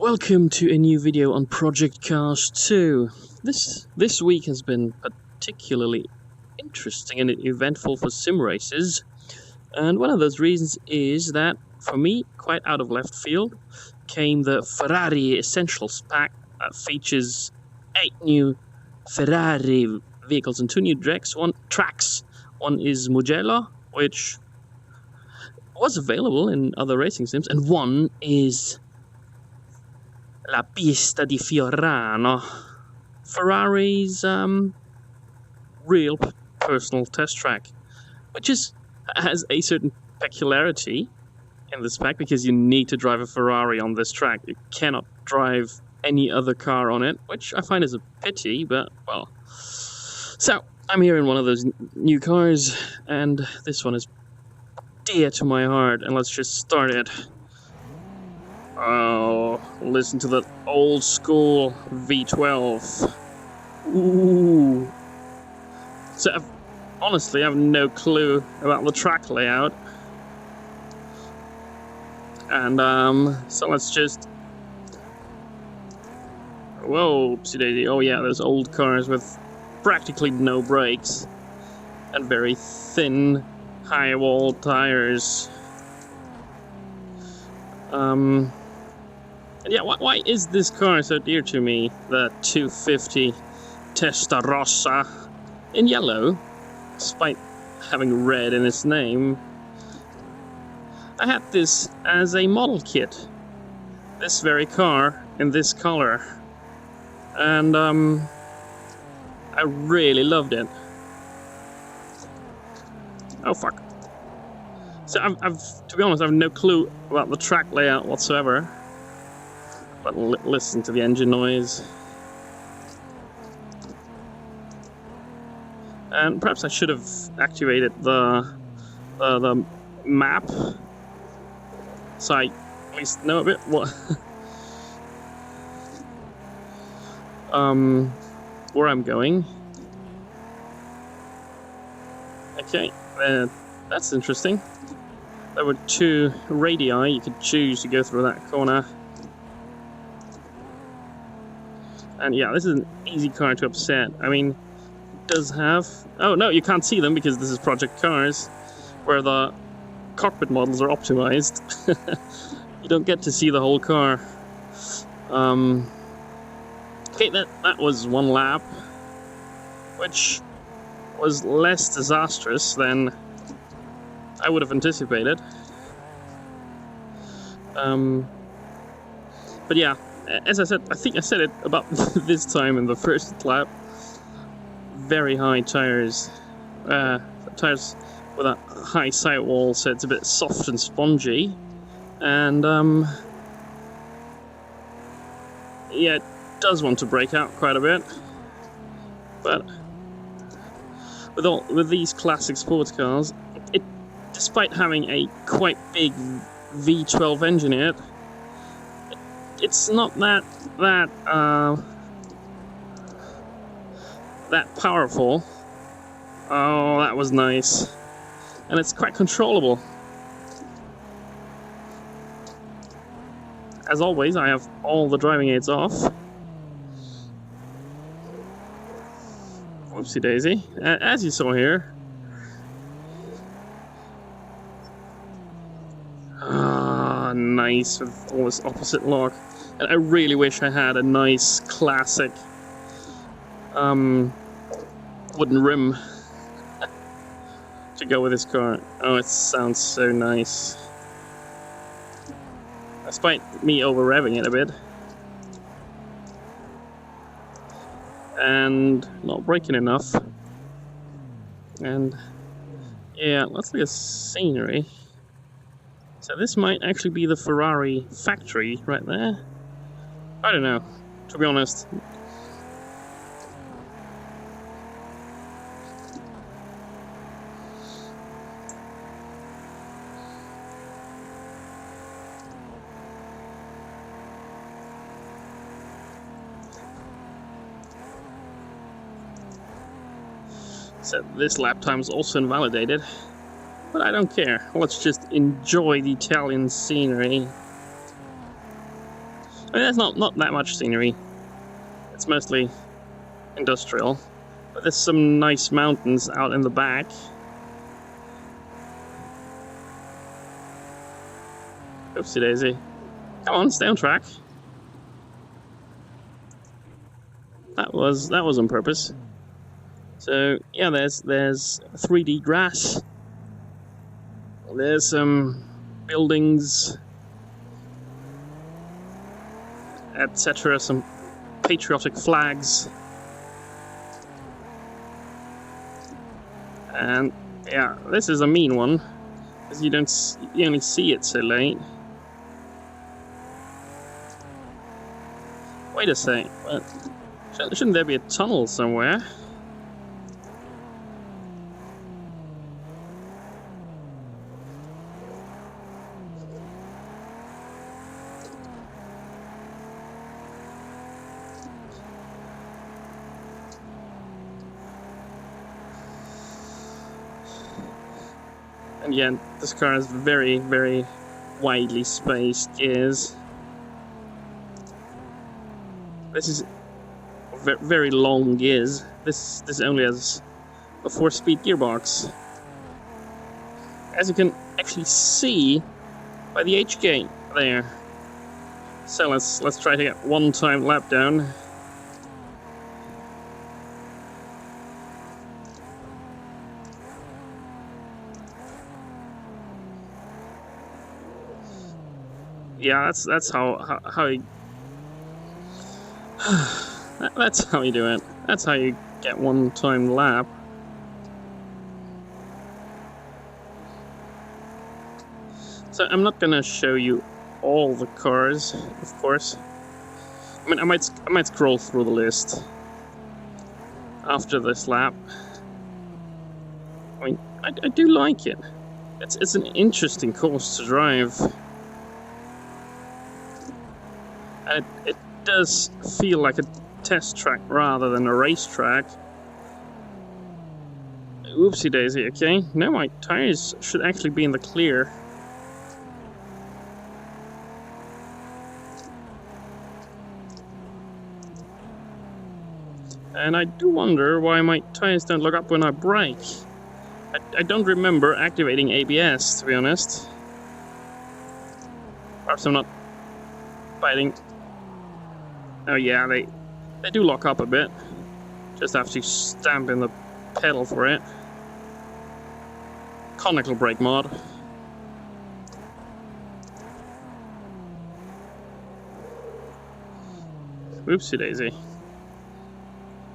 Welcome to a new video on Project Cars 2. This week has been particularly interesting and eventful for sim races, and one of those reasons is that, for me, quite out of left field, came the Ferrari Essential Pack that features 8 new Ferrari vehicles and 2 new tracks. One is Mugello, which was available in other racing sims, and one is La Pista di Fiorano, Ferrari's real personal test track, which has a certain peculiarity in this pack because you need to drive a Ferrari on this track. You cannot drive any other car on it, which I find is a pity, but well. So I'm here in one of those new cars, and this one is dear to my heart, and let's just start it. Oh, listen to that old school V12. Ooh. So honestly, I have no clue about the track layout. And so let's just... Whoa, oopsie daisy. Oh yeah, those old cars with practically no brakes and very thin, high-wall tires. Yeah, why is this car so dear to me? The 250 Testarossa in yellow, despite having red in its name. I had this as a model kit, this very car in this color, and I really loved it. Oh fuck. So I've to be honest, I have no clue about the track layout whatsoever. But listen to the engine noise. And perhaps I should have activated the map, so I at least know a bit what where I'm going. Okay, that's interesting. There were 2 radii you could choose to go through that corner. And yeah, this is an easy car to upset. I mean, it does have... Oh no, you can't see them because this is Project Cars, where the cockpit models are optimized. You don't get to see the whole car. Okay, that was one lap, which was less disastrous than I would have anticipated. But yeah, as I said, I think I said it about this time in the first lap. Very high tires. Tires with a high sidewall, so it's a bit soft and spongy. And yeah, it does want to break out quite a bit. But with these classic sports cars, despite having a quite big V12 engine in it, it's not that powerful. Oh, that was nice. And it's quite controllable. As always, I have all the driving aids off. Whoopsie daisy. As you saw here. Ah, nice with all this opposite lock. And I really wish I had a nice classic wooden rim to go with this car. Oh, it sounds so nice. Despite me over-revving it a bit. And not braking enough. And yeah, let's look at scenery. So this might actually be the Ferrari factory right there. I don't know, to be honest. So this lap time is also invalidated. But I don't care. Let's just enjoy the Italian scenery. I mean, there's not that much scenery. It's mostly industrial. But there's some nice mountains out in the back. Oopsie daisy. Come on, stay on track. That was on purpose. So yeah, there's 3D grass. There's some buildings, etc. Some patriotic flags, and yeah, this is a mean one because you only see it so late. Wait a sec, shouldn't there be a tunnel somewhere? And yeah, this car has very, very widely spaced gears. This is very long gears. This only has a 4-speed gearbox. As you can actually see by the H gate there. So let's try to get one time lap down. Yeah, that's how you that's how you do it. That's how you get one time lap. So I'm not gonna show you all the cars, of course. I mean, I might scroll through the list after this lap. I mean, I do like it. It's an interesting course to drive. And it does feel like a test track rather than a racetrack. Oopsie daisy, okay. Now my tires should actually be in the clear. And I do wonder why my tires don't look up when I brake. I don't remember activating ABS, to be honest. Perhaps I'm not biting. Oh yeah, they do lock up a bit. Just have to stamp in the pedal for it. Conical brake mod. Oopsie daisy.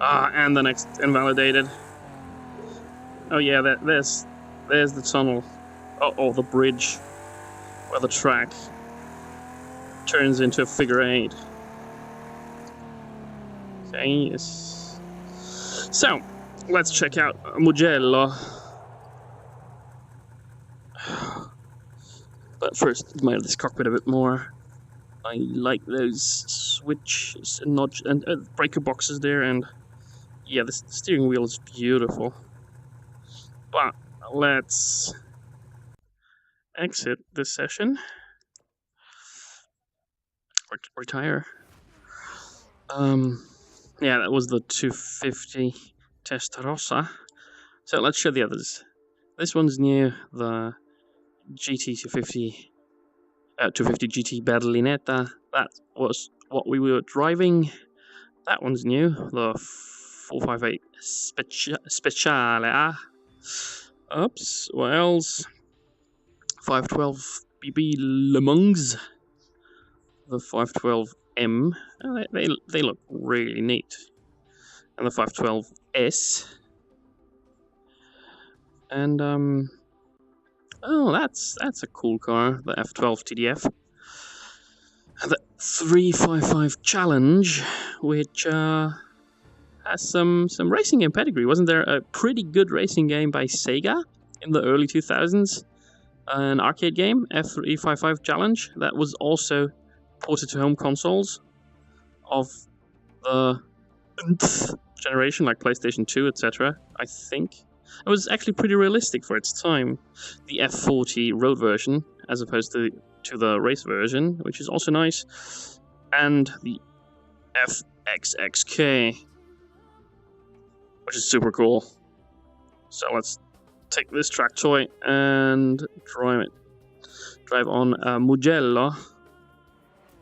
Ah, and the next invalidated. Oh yeah, there's the tunnel. Oh, the bridge where the track turns into a figure 8. Okay, yes. So, let's check out Mugello. But first, admire this cockpit a bit more. I like those switches and notch and breaker boxes there, and yeah, the steering wheel is beautiful. But let's exit this session. Retire. Yeah, that was the 250 Testarossa. So let's show the others. This one's new, the GT250 GT Berlinetta. That was what we were driving. That one's new, the 458 Speciale. Oops, what else? 512 BB Le Mans. The 512M. They look really neat. And the 512S. And oh, that's a cool car, the F12 TDF. And the 355 Challenge, which has some racing game pedigree. Wasn't there a pretty good racing game by Sega in the early 2000s? An arcade game, F355 Challenge, that was also ported to home consoles of the nth generation, like PlayStation 2, etc. I think it was actually pretty realistic for its time. The F40 road version, as opposed to the race version, which is also nice. and the FXXK, which is super cool. So let's take this track toy and drive on Mugello.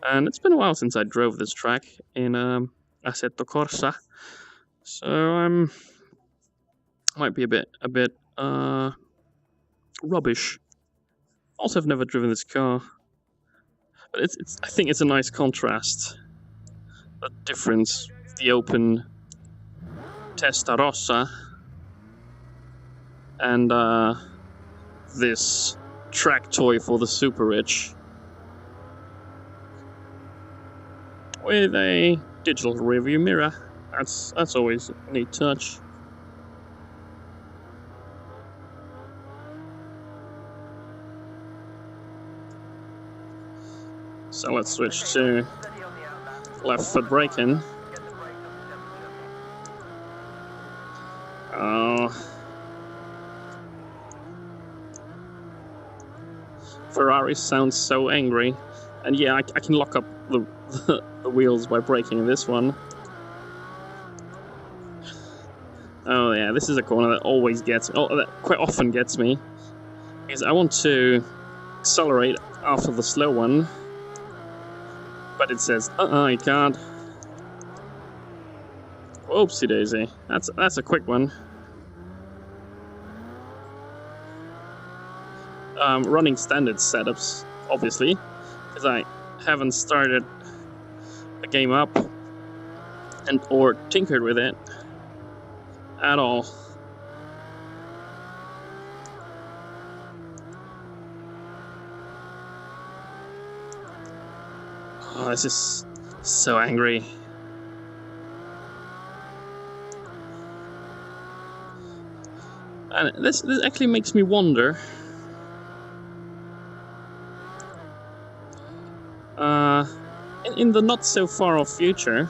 And it's been a while since I drove this track in Assetto Corsa, so might be a bit rubbish. Also, I've never driven this car, but I think it's a nice contrast. The difference, the open Testarossa and this track toy for the super rich with a digital rearview mirror. That's always a neat touch. So let's switch to left foot braking. Ferrari sounds so angry, and yeah, I can lock up the wheels by braking this one. Oh yeah, this is a corner that always gets me. Oh, that quite often gets me, because I want to accelerate after the slow one, but it says, you can't. Oopsie daisy. That's a quick one. Running standard setups, obviously, because I haven't started the game up or tinkered with it at all. Oh, this is so angry. And this actually makes me wonder. In the not so far off future,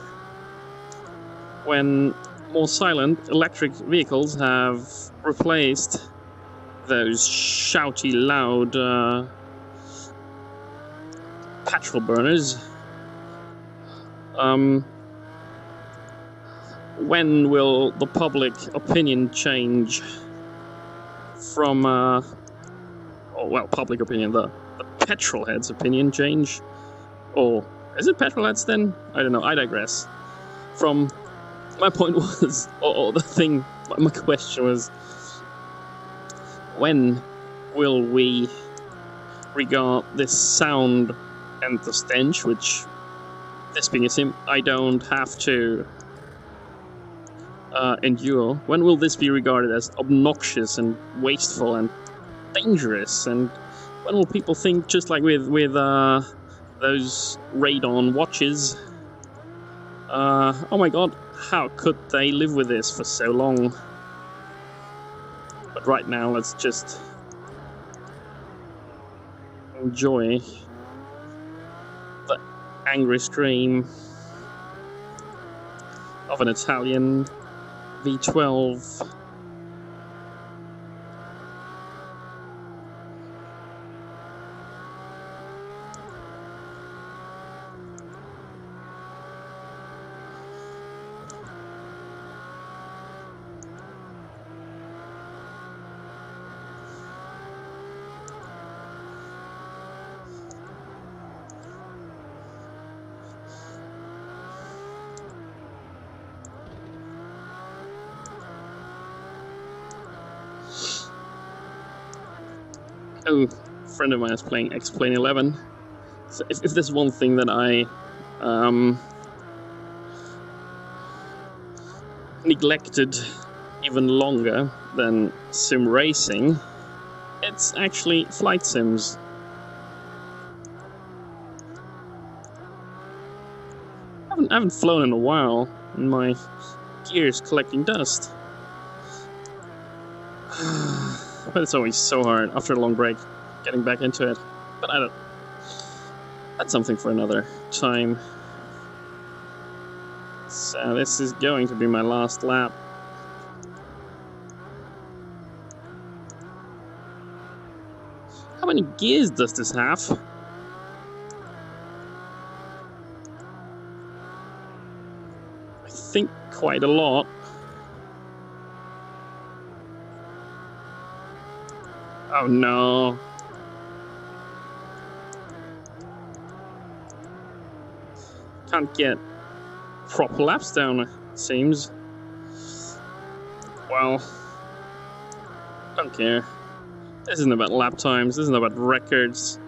when more silent electric vehicles have replaced those shouty, loud petrol burners, when will the public opinion change from public opinion, the petrol heads' opinion change? Or is it petrol heads then? I don't know, I digress. My point was, my question was, when will we regard this sound and the stench, which, this being a sim, I don't have to endure, when will this be regarded as obnoxious and wasteful and dangerous? And when will people think, just like with those radon watches, oh my god, how could they live with this for so long? But right now, let's just enjoy the angry scream of an Italian V12. Oh, a friend of mine is playing X-Plane 11. So if there's one thing that I neglected even longer than sim racing, it's actually flight sims. I haven't flown in a while, and my gear's collecting dust. But it's always so hard after a long break getting back into it. But that's something for another time. So this is going to be my last lap. How many gears does this have? I think quite a lot. Oh no. Can't get proper laps down, it seems. Well, don't care. This isn't about lap times, this isn't about records.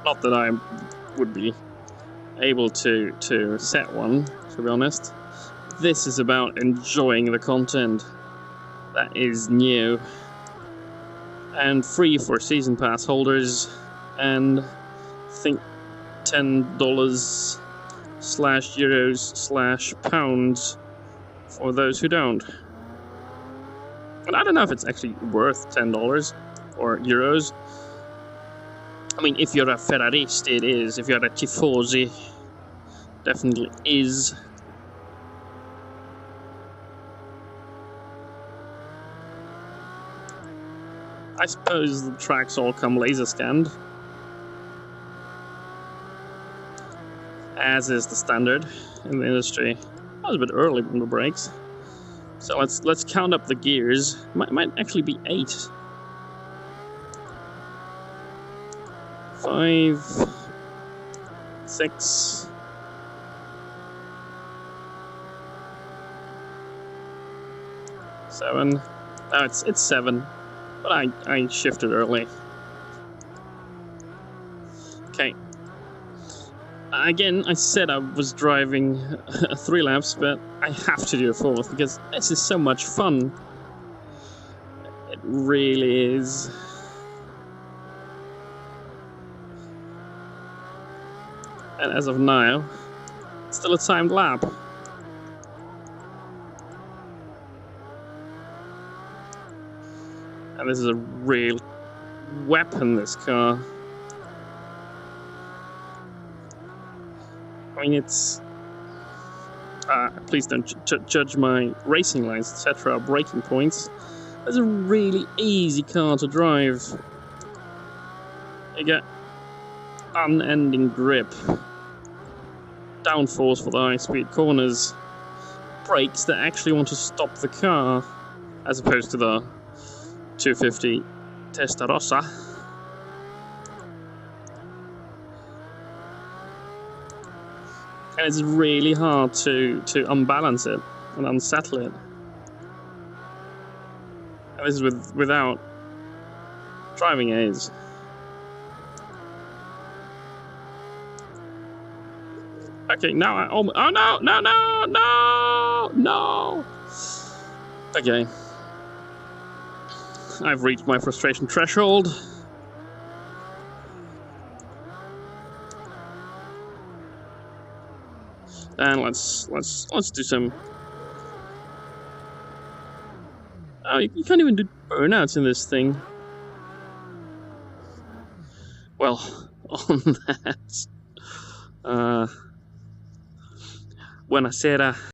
Not that I would be able to set one, to be honest. This is about enjoying the content that is new and free for season pass holders, and I think $10/euros/pounds for those who don't. And I don't know if it's actually worth $10 or euros. I mean, if you're a Ferrarist, it is. If you're a Tifosi, definitely is. I suppose the tracks all come laser scanned, as is the standard in the industry. I was a bit early on the brakes, so let's count up the gears. Might actually be 8. 5, 6, 7. No, it's 7. But I shifted early. Okay. Again, I said I was driving 3 laps, but I have to do a 4th because this is so much fun. It really is. And as of now, it's still a timed lap. And this is a real weapon, this car. I mean, it's... please don't judge my racing lines, etc., braking points. It's a really easy car to drive. You get unending grip, downforce for the high-speed corners, brakes that actually want to stop the car, as opposed to the 250 Testarossa. And it's really hard to unbalance it and unsettle it. And this is without driving aids. Okay, now I almost... Oh no, no, no, no, no! Okay. I've reached my frustration threshold. And let's do some... Oh, you can't even do burnouts in this thing. Well, on that... Buonasera.